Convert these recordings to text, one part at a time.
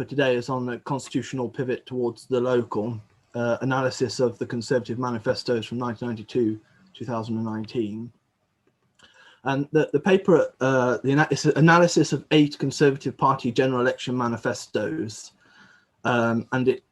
paper today is on the constitutional pivot towards the local, analysis of the Conservative manifestos from 1992, 2019. And the paper, it's an analysis of 8 Conservative Party general election manifestos, and it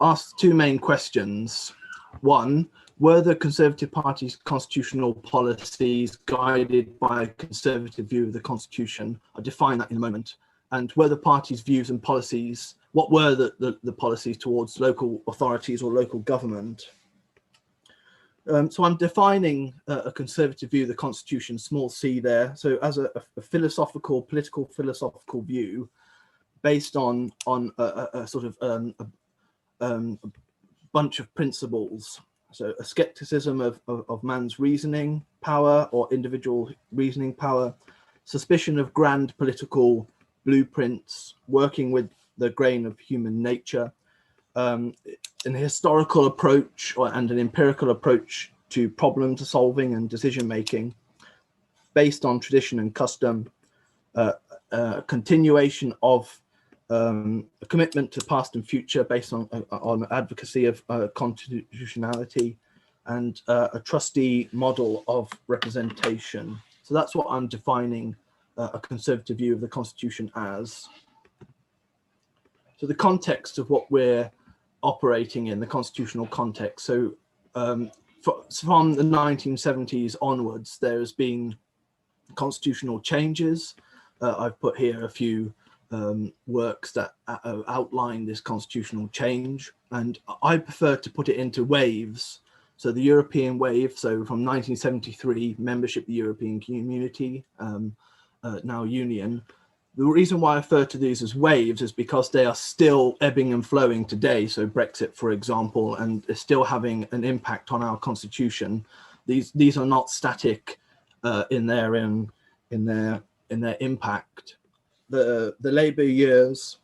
asks 2 main questions. One, were the Conservative Party's constitutional policies guided by a conservative view of the Constitution? I'll define that in a moment. And were the party's views and policies, what were the policies towards local authorities or local government? So I'm defining a conservative view of the Constitution, small c there. So as a philosophical, political philosophical view based on a sort of a bunch of principles. So a skepticism of man's reasoning power or individual reasoning power, suspicion of grand political blueprints, working with the grain of human nature, an historical approach and an empirical approach to problem solving and decision making based on tradition and custom, continuation of a commitment to past and future based on advocacy of constitutionality, and a trustee model of representation. So that's what I'm defining a conservative view of the Constitution as. So the context of what we're operating in, the constitutional context. So from the 1970s onwards, there's been constitutional changes. I've put here a few works that outline this constitutional change, and I prefer to put it into waves. So the European wave, so from 1973, membership of the European Community, now Union. The reason why I refer to these as waves is because they are still ebbing and flowing today. So Brexit, for example, and is still having an impact on our constitution. These are not static in their impact. The Labour years,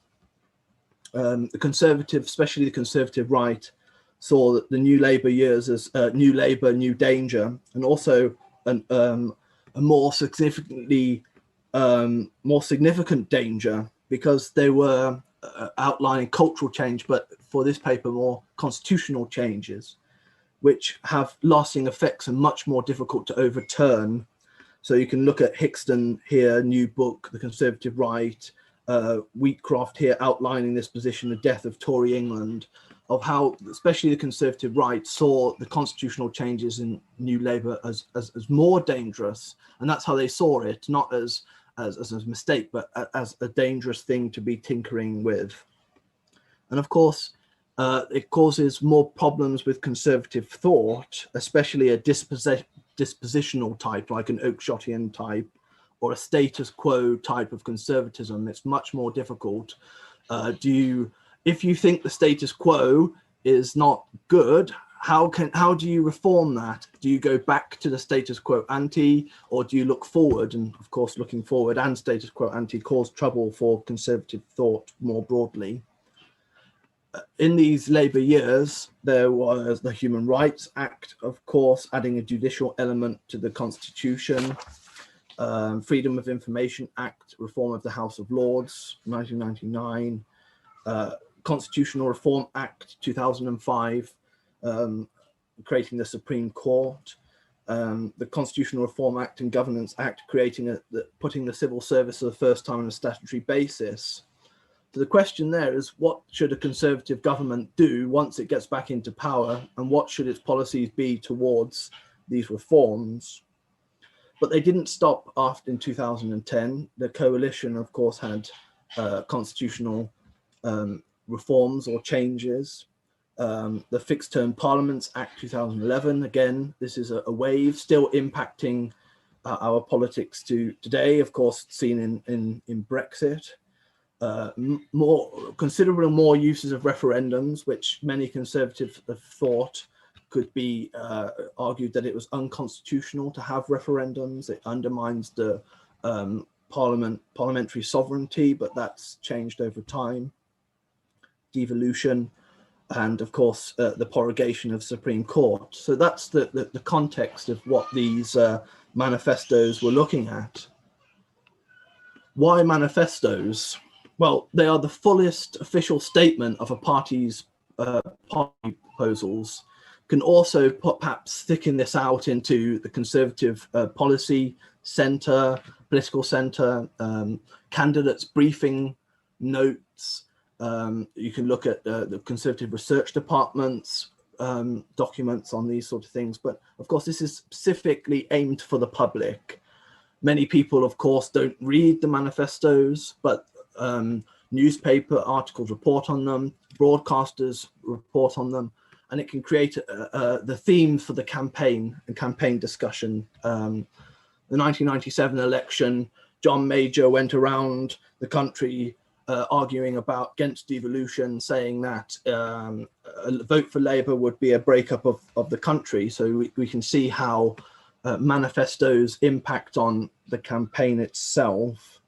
the Conservative, especially the Conservative right, saw that the New Labour years as new Labour, new danger, and also a more significant danger, because they were outlining cultural change, but for this paper, more constitutional changes, which have lasting effects and much more difficult to overturn. So you can look at Hickston here, new book, The Conservative Right, Wheatcroft here outlining this position, The Death of Tory England, of how especially the Conservative right saw the constitutional changes in New Labour as more dangerous. And that's how they saw it, not as a mistake, but as a dangerous thing to be tinkering with. And of course, it causes more problems with conservative thought, especially a dispositional type, like an Oakeshottian type, or a status quo type of conservatism. It's much more difficult. If you think the status quo is not good, how do you reform that? Do you go back to the status quo ante, or do you look forward? And of course, looking forward and status quo ante cause trouble for conservative thought more broadly. In these Labour years, there was the Human Rights Act, of course, adding a judicial element to the Constitution, Freedom of Information Act, reform of the House of Lords, 1999, Constitutional Reform Act, 2005, creating the Supreme Court, the Constitutional Reform Act and Governance Act, putting the civil service for the first time on a statutory basis. So the question there is, what should a Conservative government do once it gets back into power, and what should its policies be towards these reforms? But they didn't stop after in 2010. The coalition, of course, had constitutional reforms or changes. The Fixed Term Parliaments Act 2011, again, this is a wave still impacting our politics today, of course, seen in Brexit. Considerable more uses of referendums, which many Conservatives have thought could be argued that it was unconstitutional to have referendums. It undermines the parliamentary sovereignty, but that's changed over time. Devolution, and of course the prorogation of Supreme Court. So that's the context of what these manifestos were looking at. Why manifestos? Well, they are the fullest official statement of a party's party proposals. Can also perhaps thicken this out into the Conservative policy centre, political centre, candidates briefing notes. You can look at the Conservative Research Department's documents on these sort of things. But of course, this is specifically aimed for the public. Many people, of course, don't read the manifestos, but newspaper articles report on them, broadcasters report on them, and it can create the theme for the campaign and campaign discussion. The 1997 election, John Major went around the country arguing against devolution, saying that a vote for Labour would be a breakup of the country. So we can see how manifestos impact on the campaign itself.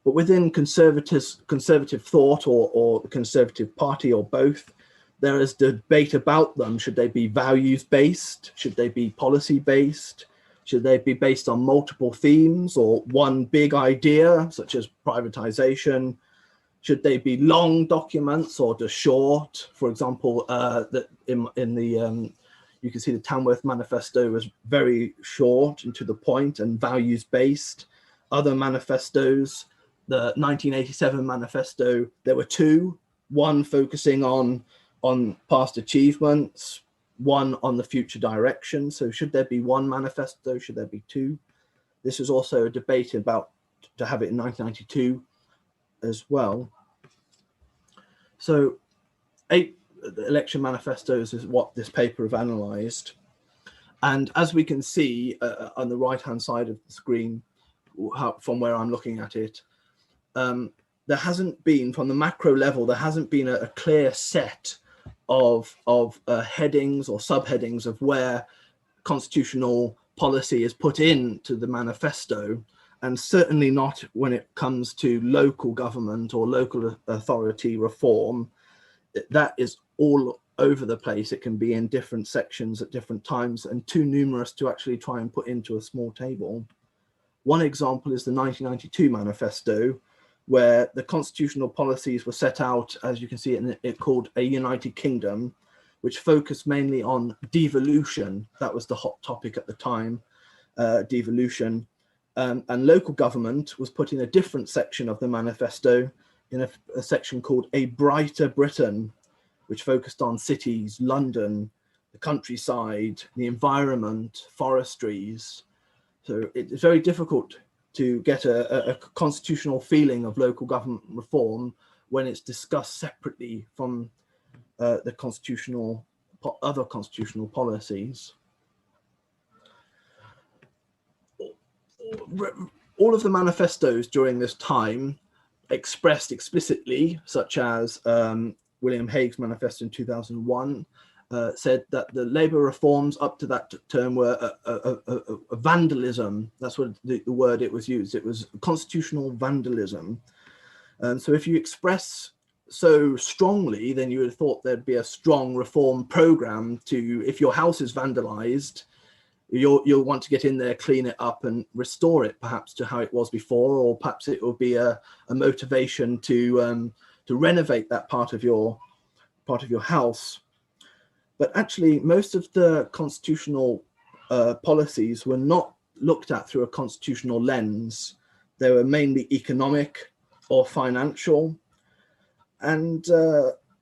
But within conservative thought or the Conservative Party or both, there is debate about them. Should they be values-based? Should they be policy-based? Should they be based on multiple themes or one big idea, such as privatization? Should they be long documents or just short? For example, that in the you can see the Tamworth Manifesto was very short and to the point and values-based. Other manifestos, the 1987 manifesto, there were two, one focusing on past achievements, one on the future direction. So should there be one manifesto? Should there be two? This was also a debate about to have it in 1992 as well. So 8 election manifestos is what this paper have analysed. And as we can see on the right-hand side of the screen, from where I'm looking at it, there hasn't been, from the macro level, there hasn't been a clear set of headings or subheadings of where constitutional policy is put into the manifesto, and certainly not when it comes to local government or local authority reform. That is all over the place. It can be in different sections at different times and too numerous to actually try and put into a small table. One example is the 1992 manifesto, where the constitutional policies were set out, as you can see it called a United Kingdom, which focused mainly on devolution. That was the hot topic at the time, devolution. And local government was put in a different section of the manifesto, in a section called A Brighter Britain, which focused on cities, London, the countryside, the environment, forestries. So it's very difficult to get a constitutional feeling of local government reform when it's discussed separately from the other constitutional policies. All of the manifestos during this time expressed explicitly, such as William Hague's manifesto in 2001, said that the Labour reforms up to that term were a vandalism. That's what the word it was used. It was constitutional vandalism. And so if you express so strongly, then you would have thought there'd be a strong reform program to, if your house is vandalized, you'll want to get in there, clean it up and restore it perhaps to how it was before, or perhaps it will be a motivation to renovate that part of your house. But actually, most of the constitutional policies were not looked at through a constitutional lens. They were mainly economic or financial and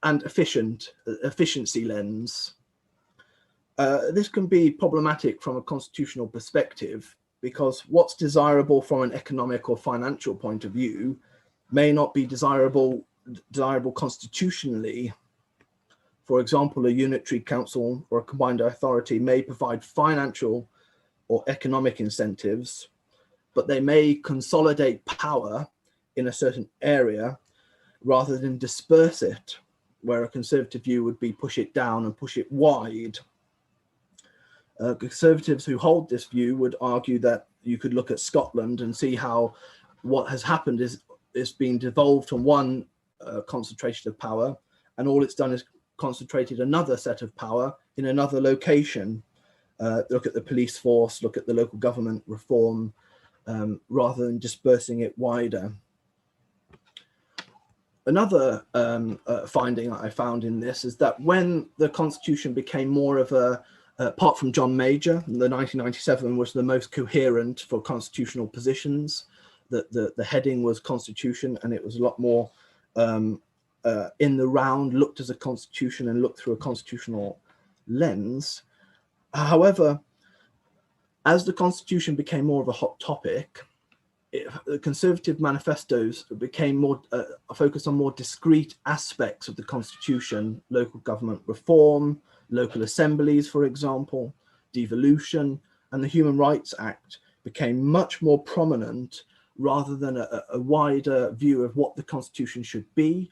efficiency lens. This can be problematic from a constitutional perspective, because what's desirable from an economic or financial point of view may not be desirable constitutionally. For example, a unitary council or a combined authority may provide financial or economic incentives, but they may consolidate power in a certain area rather than disperse it, where a conservative view would be push it down and push it wide. Conservatives who hold this view would argue that you could look at Scotland and see how what has happened is it's been devolved from one concentration of power, and all it's done is concentrated another set of power in another location. Look at the police force, look at the local government reform, rather than dispersing it wider. Another finding that I found in this is that when the Constitution became more of a, apart from John Major, the 1997 was the most coherent for constitutional positions. The heading was Constitution, and it was a lot more in the round, looked as a constitution and looked through a constitutional lens. However, as the Constitution became more of a hot topic, the conservative manifestos became more focused on more discrete aspects of the Constitution: local government reform, local assemblies, for example, devolution, and the Human Rights Act became much more prominent rather than a wider view of what the Constitution should be.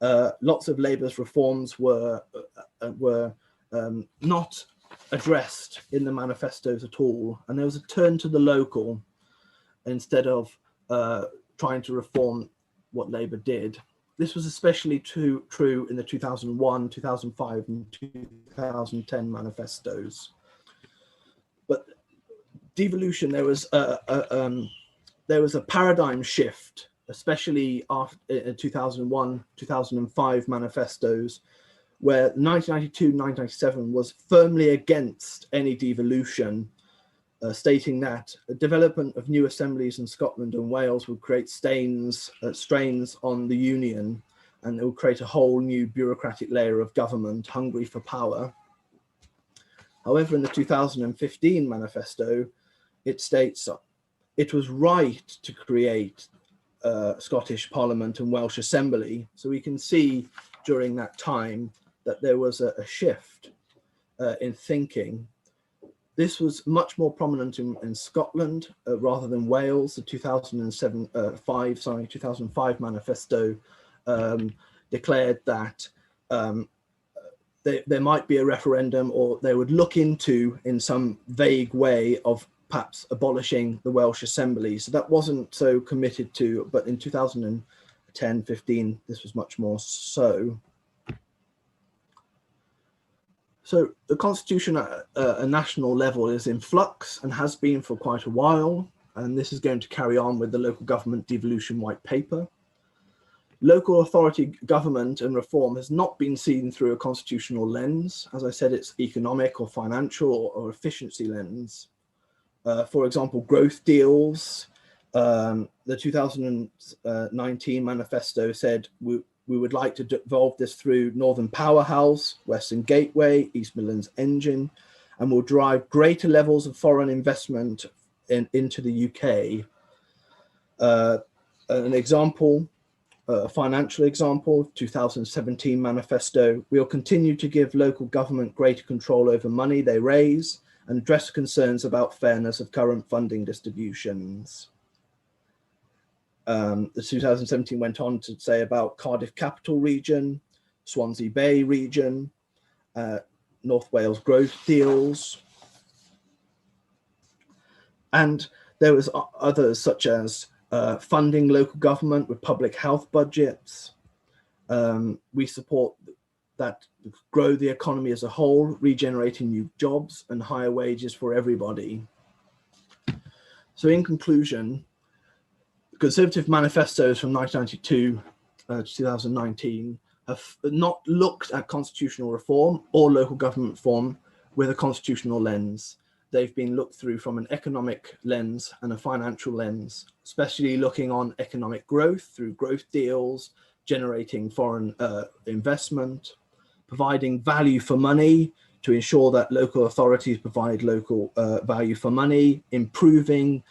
Lots of Labour's reforms were not addressed in the manifestos at all, and there was a turn to the local instead of trying to reform what Labour did. This was especially true in the 2001, 2005 and 2010 manifestos. But devolution, there was a paradigm shift, especially after 2001, 2005 manifestos, where 1992, 1997 was firmly against any devolution, stating that the development of new assemblies in Scotland and Wales would create strains on the Union, and it will create a whole new bureaucratic layer of government hungry for power. However, in the 2015 manifesto, it states it was right to create Scottish Parliament and Welsh Assembly. So we can see during that time that there was a shift in thinking. This was much more prominent in Scotland rather than Wales. The 2005 manifesto declared that there might be a referendum, or they would look into in some vague way of perhaps abolishing the Welsh Assembly. So that wasn't so committed to, but in 2010-15, this was much more so. So the Constitution at a national level is in flux and has been for quite a while, and this is going to carry on with the Local Government Devolution White Paper. Local authority government and reform has not been seen through a constitutional lens. As I said, it's economic or financial or efficiency lens. For example, growth deals. The 2019 manifesto said we would like to devolve this through Northern Powerhouse, Western Gateway, East Midlands Engine, and will drive greater levels of foreign investment into the UK. An example, a financial example, 2017 manifesto: we'll continue to give local government greater control over money they raise and address concerns about fairness of current funding distributions. The 2017 went on to say about Cardiff Capital Region, Swansea Bay Region, North Wales growth deals. And there was others such as funding local government with public health budgets. We support that, grow the economy as a whole, regenerating new jobs and higher wages for everybody. So in conclusion, Conservative manifestos from 1992 to 2019 have not looked at constitutional reform or local government reform with a constitutional lens. They've been looked through from an economic lens and a financial lens, especially looking on economic growth through growth deals, generating foreign investment, providing value for money to ensure that local authorities provide local value for money, improving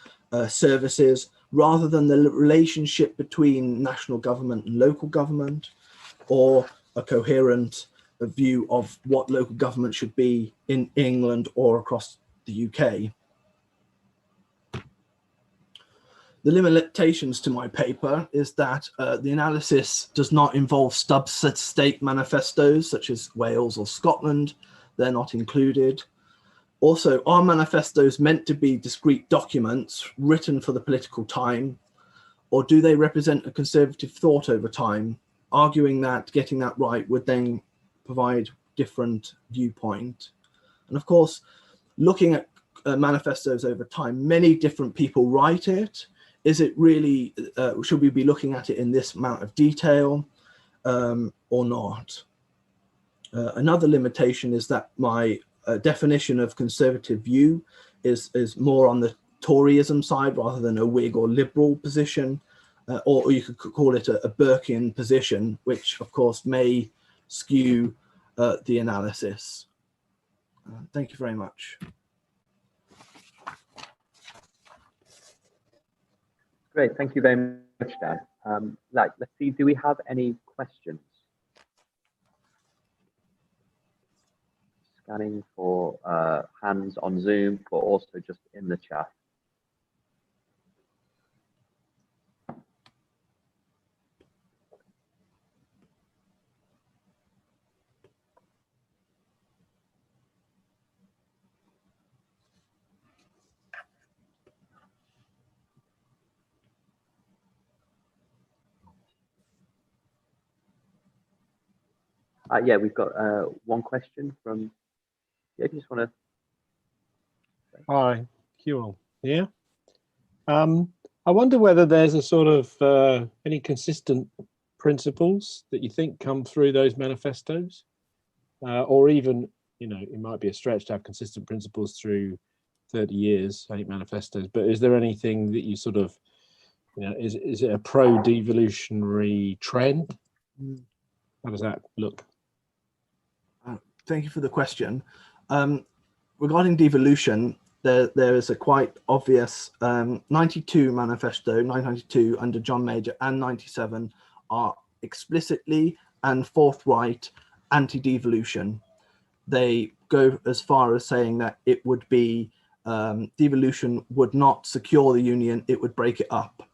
services, rather than the relationship between national government and local government, or a coherent view of what local government should be in England or across the UK. The limitations to my paper is that the analysis does not involve sub-state manifestos such as Wales or Scotland. They're not included. Also, are manifestos meant to be discrete documents written for the political time, or do they represent a conservative thought over time, arguing that getting that right would then provide different viewpoint? And of course, looking at manifestos over time, many different people write it. is it really, should we be looking at it in this amount of detail or not? Another limitation is that my definition of conservative view is more on the Toryism side rather than a Whig or Liberal position, or you could call it a Burkean position, which of course may skew the analysis. Thank you very much. Great, thank you very much, Dan. Let's see, do we have any questions? Scanning for hands on Zoom, but also just in the chat. Yeah, we've got one question from, yeah, if you just want to. Hi, Kewell here. I wonder whether there's a sort of any consistent principles that you think come through those manifestos, or even, you know, it might be a stretch to have consistent principles through 30 years, 8 manifestos, but is there anything that you sort of, you know, is it a pro-devolutionary trend? How does that look? Thank you for the question. Regarding devolution, there is a quite obvious 92 manifesto, 992 under John Major and 97 are explicitly and forthright anti-devolution. They go as far as saying that it would be devolution would not secure the union, it would break it up.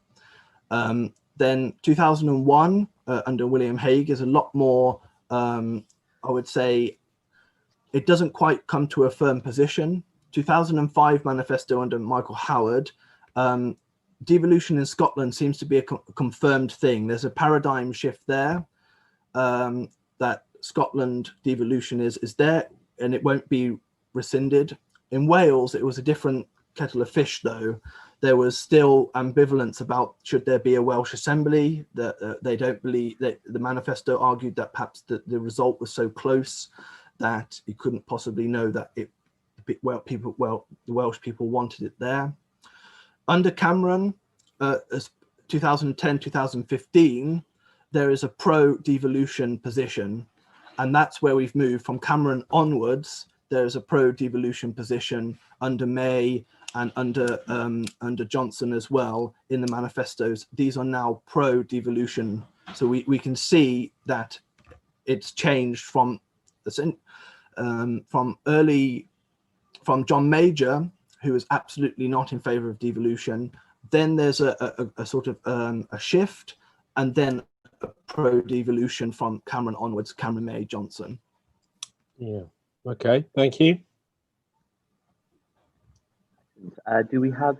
Then 2001 under William Hague is a lot more, I would say, it doesn't quite come to a firm position. 2005 manifesto under Michael Howard, devolution in Scotland seems to be a confirmed thing. There's a paradigm shift there, that Scotland devolution is there and it won't be rescinded. In Wales, it was a different kettle of fish though. There was still ambivalence about should there be a Welsh assembly. They don't believe that the manifesto argued that perhaps the result was so close that you couldn't possibly know that the Welsh people wanted it there. Under Cameron, as 2010, 2015, there is a pro-devolution position, and that's where we've moved from Cameron onwards. There is a pro-devolution position under May and under Johnson as well in the manifestos. These are now pro-devolution, so we can see that it's changed from John Major, who is absolutely not in favor of devolution. Then there's a sort of a shift, and then a pro-devolution from Cameron onwards, Cameron, May, Johnson. Yeah, okay, thank you. Do we have